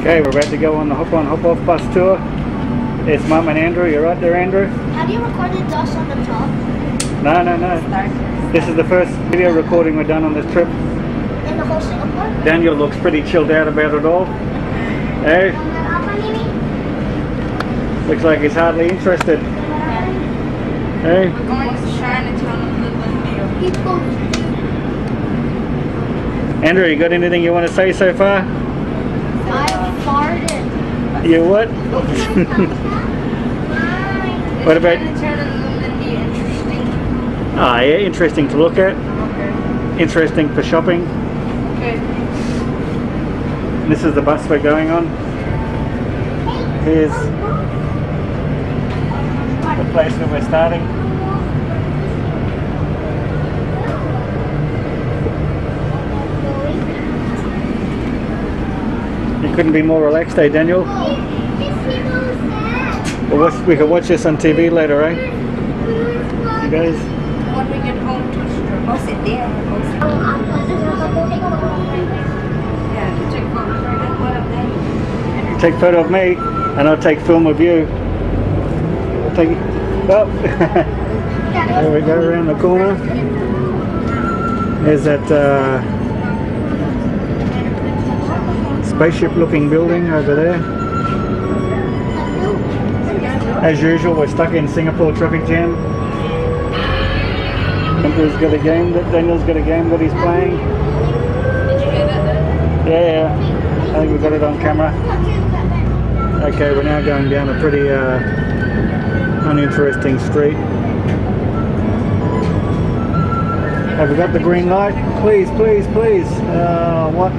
Okay, we're about to go on the hop on hop off bus tour. It's Mum and Andrew. You're right there, Andrew? Have you recorded us on the top? No. This is the first video recording we've done on this trip. In the whole Singapore? Daniel looks pretty chilled out about it all. Hey? Looks like he's hardly interested. Hey? We're going to Chinatown and live in Andrew, you got anything you want to say so far? I farted. You what? What about? Chinatown and interesting. Ah, yeah, interesting to look at. Okay. Interesting for shopping. Okay. This is the bus we're going on. Here's the place where we're starting. You couldn't be more relaxed, eh, Daniel? We can watch this on TV later, eh? You guys? When we get home to we'll sit there. Yeah, you take photos right now. What up there? Take a photo of me, and I'll take film of you. I'll take. Oh, there we go around the corner. There's that spaceship-looking building over there. As usual, we're stuck in Singapore traffic jam. Andrew's got a game Daniel's got a game that he's playing. Did you hear that? Yeah, I think we've got it on camera. Okay, we're now going down a pretty uninteresting street. Have we got the green light? Please. What?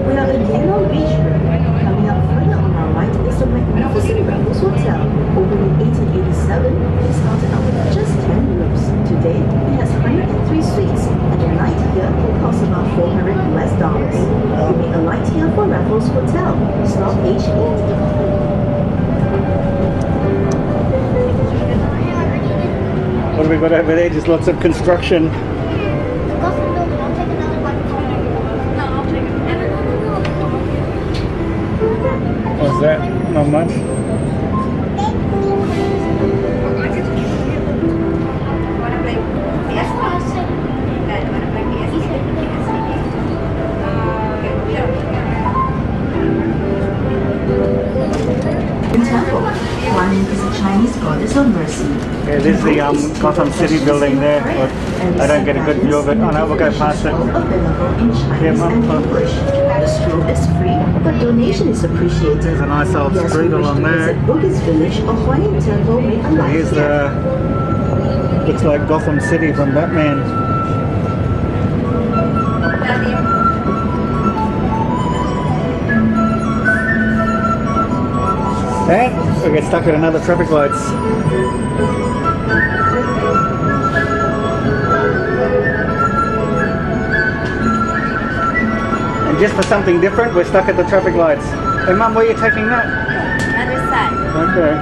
We are in Heilbronn Beach Road. Coming up further on our right is the magnificent Raffles Hotel. Opened in 1887, it started out with just 10 rooms. Today, it has 103 suites, and a night here will cost about $400 US. You make a night here for Raffles Hotel. Stop H8. What have we got over there? Just lots of construction. What's that? Not much. In temple, Guan Yin is a Chinese goddess of mercy. Yeah, this is the Gotham City building there, but I don't get a good view of it. Oh no, we'll go past it. Available in Chinese and English. The stroll is free, but donation is appreciated. There's a nice old Yes, street we wish along to there. visit Buddhist village or Guan Yin temple may allow Here's here. looks like Gotham City from Batman. And we get stuck at another traffic lights. And just for something different, we're stuck at the traffic lights. Hey Mum, where are you taking that? Other side. Okay.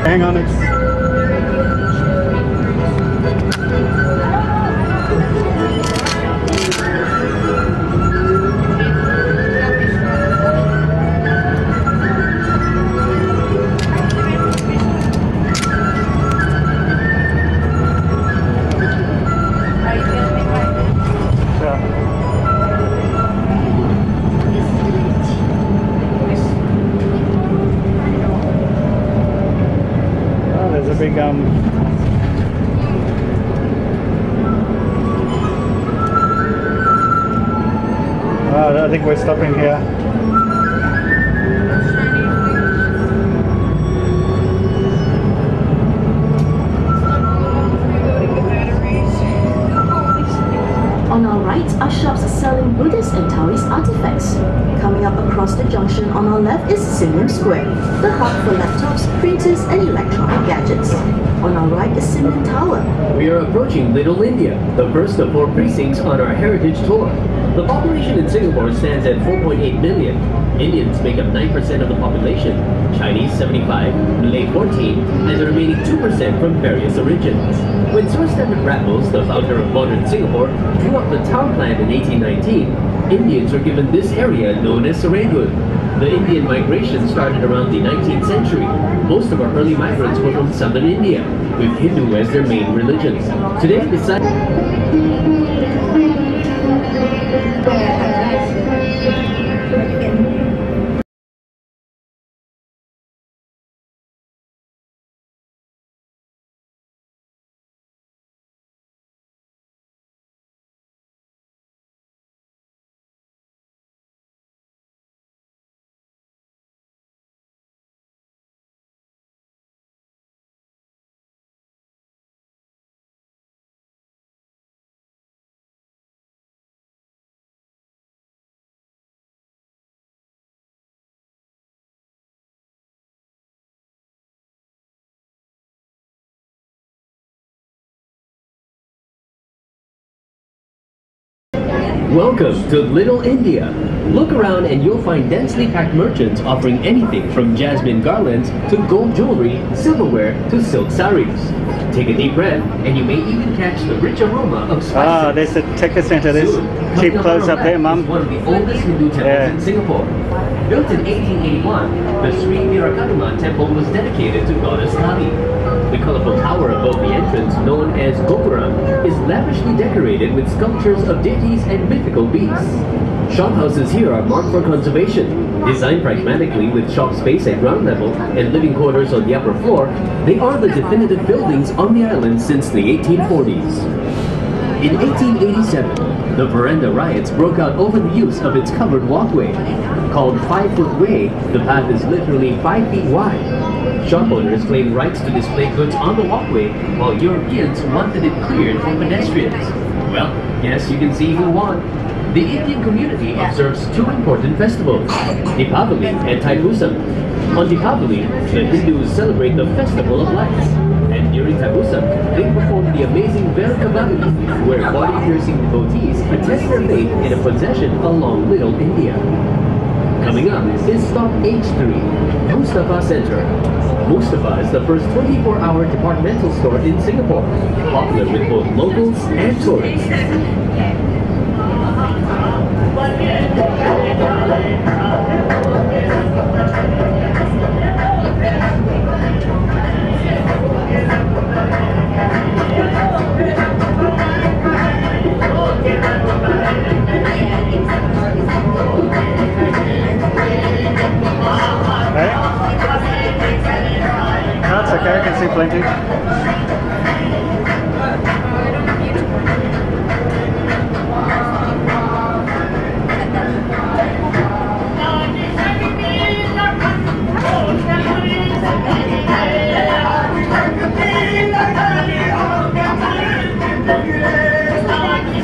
Hang on, it's... There's a big I think we're stopping here. On our right are shops selling Buddhist and Taoist artifacts. Coming up across the junction on our left is Sim Lim Square, the hub for laptops, printers and electronic gadgets. On our right is Cement Tower. We are approaching Little India, the first of 4 precincts on our heritage tour. The population in Singapore stands at 4.8 million. Indians make up 9% of the population, Chinese 75, Malay 14, and the remaining 2% from various origins. When Sir Stephen Raffles, the founder of modern Singapore, drew up the town plan in 1819, Indians were given this area known as Serangoon. The Indian migration started around the 19th century. Most of our early migrants were from southern India, with Hindu as their main religion. Today, besides Welcome to Little India. Look around and you'll find densely packed merchants offering anything from jasmine garlands to gold jewelry, silverware to silk saris. Take a deep breath and you may even catch the rich aroma of spices. Ah, there's the Tekka Centre. There's cheap clothes up there, Mum. One of the oldest Hindu temples in Singapore. Built in 1881, the Sri Virakatuma temple was dedicated to goddess Kali. The colorful tower above the entrance, known as Gopuram, is lavishly decorated with sculptures of deities and mythical beasts. Shop houses here are marked for conservation. Designed pragmatically with shop space at ground level and living quarters on the upper floor, they are the definitive buildings on the island since the 1840s. In 1887, the veranda riots broke out over the use of its covered walkway. Called 5-foot way, the path is literally 5 feet wide. Shop owners claimed rights to display goods on the walkway, while Europeans wanted it cleared for pedestrians. Well, guess you can see who won. The Indian community observes 2 important festivals, Deepavali and Thaipusam. On Deepavali, the Hindus celebrate the Festival of Lights. And during Thaipusam, they perform the amazing Velkavali, where body-piercing devotees attest their faith in a procession along Little India. Coming up is Stop H3, Mustafa Center. Mustafa is the first 24-hour departmental store in Singapore, popular with both locals and tourists. That's okay, I can see plenty.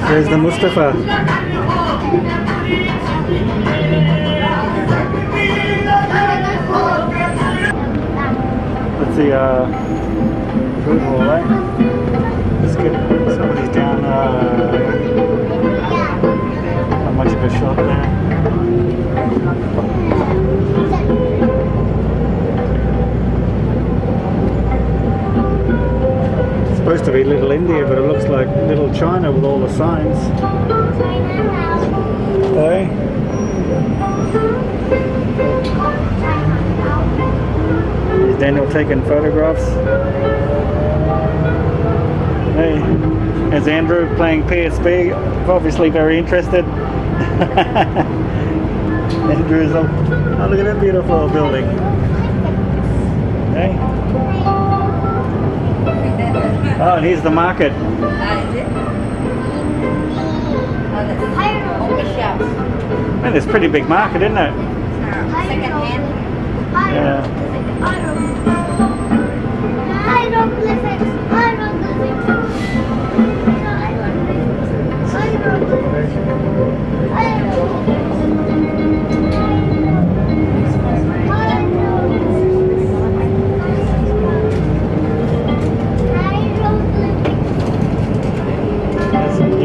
There's the Mustafa. Let's see, food hall, right? Let's get somebody's down, how much of a shop there? It's supposed to be Little India, but it looks like Little China with all the signs. Hey? Is Daniel taking photographs? Hey, is Andrew playing PSP? Obviously very interested. Andrew's up. Oh, look at that beautiful building. Hey. Oh, and here's the market. Is it? Oh, that's only shelves. Man, it's a pretty big market, isn't it? Second hand. Yeah.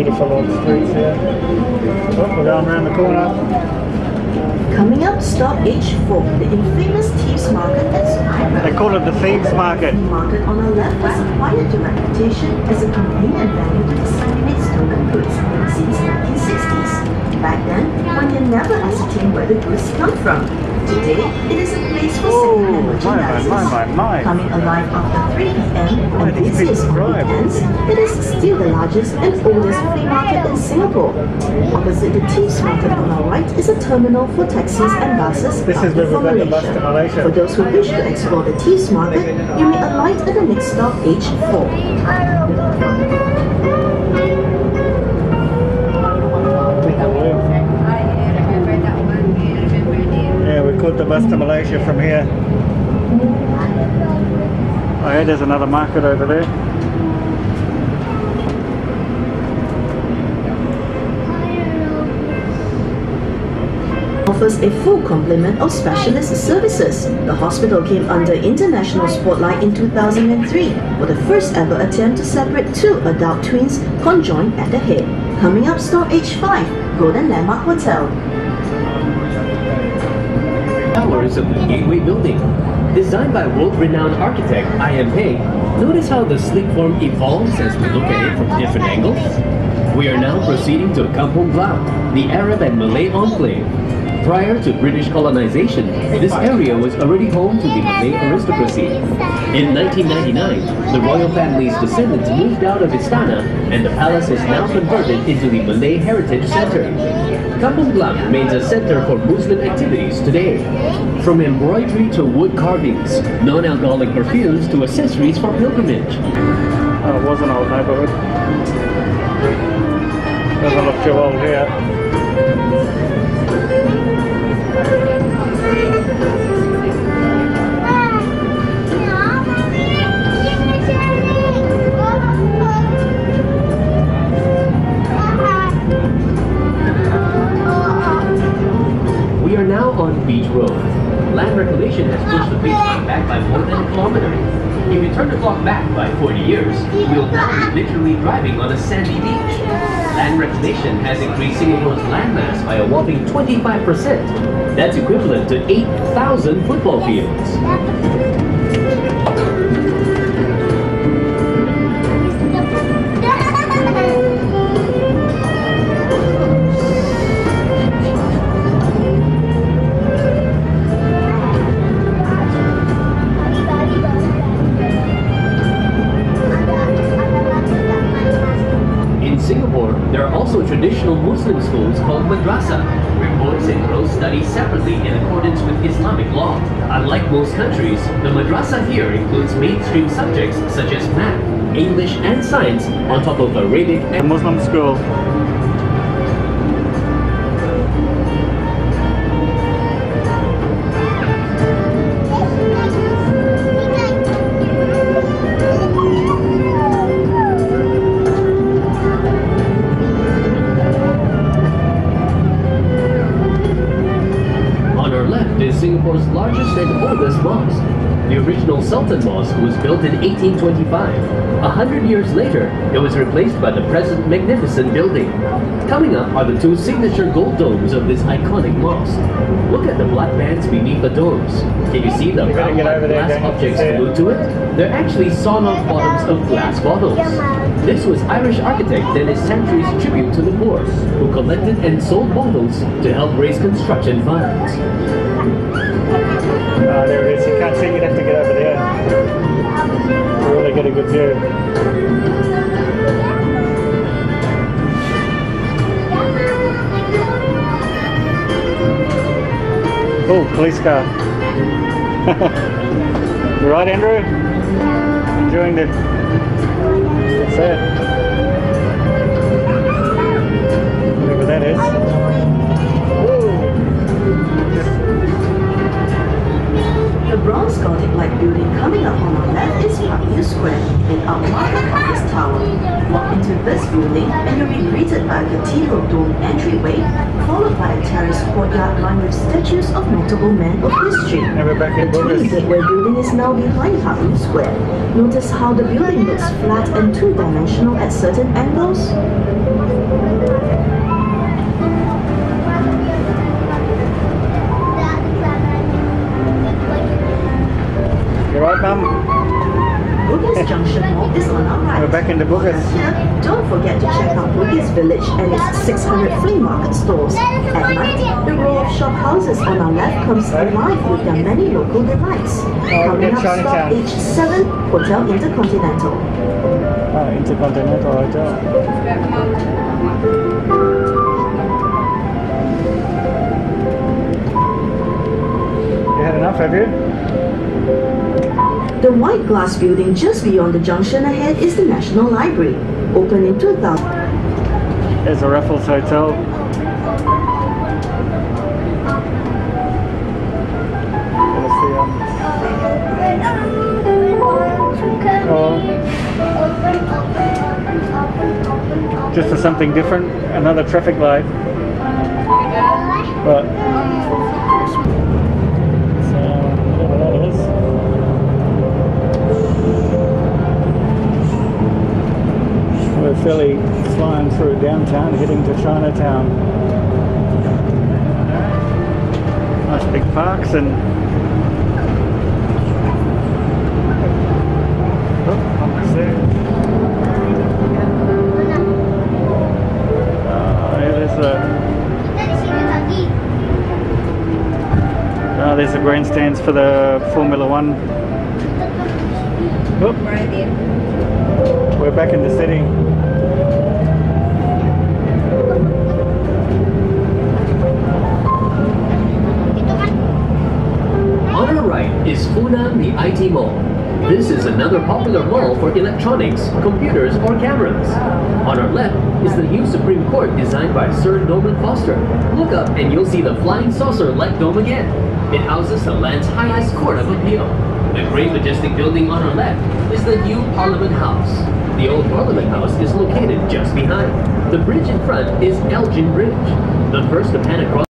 beautiful old streets here. Oh, we're going around the corner. Coming up, stop H4, the infamous Thieves Market at Heilbronn. They call it the Thieves Market. The market on the left has acquired the reputation as a convenient venue to disseminate stolen goods since 1960s. Back then, one can never ascertain where the goods come from. Today, it is a place for second-hand merchandise. My. Coming alive after 3 p.m. Why and these busiest people on drive? weekends, it is still the largest and oldest flea market in Singapore. Opposite the Thieves Market on our right is a terminal for taxis and buses This is bound where for we've got the bus to Malaysia. For those who wish to explore the Thieves Market, you may alight at the next stop H4. Yeah, we caught the bus to Malaysia from here. Oh yeah, there's another market over there. Offers a full complement of specialist services. The hospital came under international spotlight in 2003 for the first ever attempt to separate two adult twins conjoined at the head. Coming up, stop H5, Golden Landmark Hotel. Towers of the Gateway Building. Designed by world-renowned architect I.M. Pei, notice how the sleek form evolves as we look at it from different angles? We are now proceeding to Kampung Glam, the Arab and Malay enclave. Prior to British colonization, this area was already home to the Malay aristocracy. In 1999, the royal family's descendants moved out of Istana, and the palace is now converted into the Malay Heritage Center. Kampung Glam remains a center for Muslim activities today. From embroidery to wood carvings, non-alcoholic perfumes to accessories for pilgrimage. Oh, it was an old neighbourhood. Doesn't look too old here. We are now on Beach Road. Land reclamation has pushed the beachfront back by more than a kilometer. If you turn the clock back by 40 years, we'll now be literally driving on a sandy beach. Land reclamation has increased Singapore's landmass by a whopping 25%. That's equivalent to 8,000 football fields. There are also traditional Muslim schools called madrasa, where boys and girls study separately in accordance with Islamic law. Unlike most countries, the madrasa here includes mainstream subjects such as math, English and science on top of Arabic and Muslim school. Singapore's largest and oldest mosque. The original Sultan Mosque was built in 1825. 100 years later, it was replaced by the present magnificent building. Coming up are the two signature gold domes of this iconic mosque. Look at the black bands beneath the domes. Can you see the round-like glass objects glued to it? They're actually sawn-off bottoms of glass bottles. This was Irish architect Dennis Santry's tribute to the poor, who collected and sold bottles to help raise construction funds. There it is. You can't see it. You'd have to get over there to really get a good view. Oh, police car. You right, Andrew? Enjoying the... What's that? Whatever that is. The bronze Gothic-like building coming up on our left is Parkview Square, an outline of this tower. Walk into this building and you'll be greeted by a cathedral dome entryway, followed by a terraced courtyard lined with statues of notable men of history. The twin gateway building is now behind Parkview Square. Notice how the building looks flat and two-dimensional at certain angles? back into Bugis. Don't forget to check out Bugis Village and its 600 flea market stores. At night, the row of shop houses on our left comes alive with their many local delights. Coming up, stop Chinatown. H7, Hotel Intercontinental. Intercontinental Hotel. You had enough, have you? The white glass building just beyond the junction ahead is the National Library, opened in 2000. There's a Raffles Hotel. There's the, just for something different, another traffic light. But so whatever that is. We're fairly flying through downtown, heading to Chinatown. Nice big parks and almost there. There's the grandstands for the Formula One. Oop. We're back in the city. On our right is Funan, the IT Mall. This is another popular mall for electronics, computers, or cameras. On our left is the new Supreme Court designed by Sir Norman Foster. Look up and you'll see the flying saucer-like dome again. It houses the land's highest court of appeal. The great majestic building on our left is the new Parliament House. The old Parliament House is located just behind. The bridge in front is Elgin Bridge, the first to pan across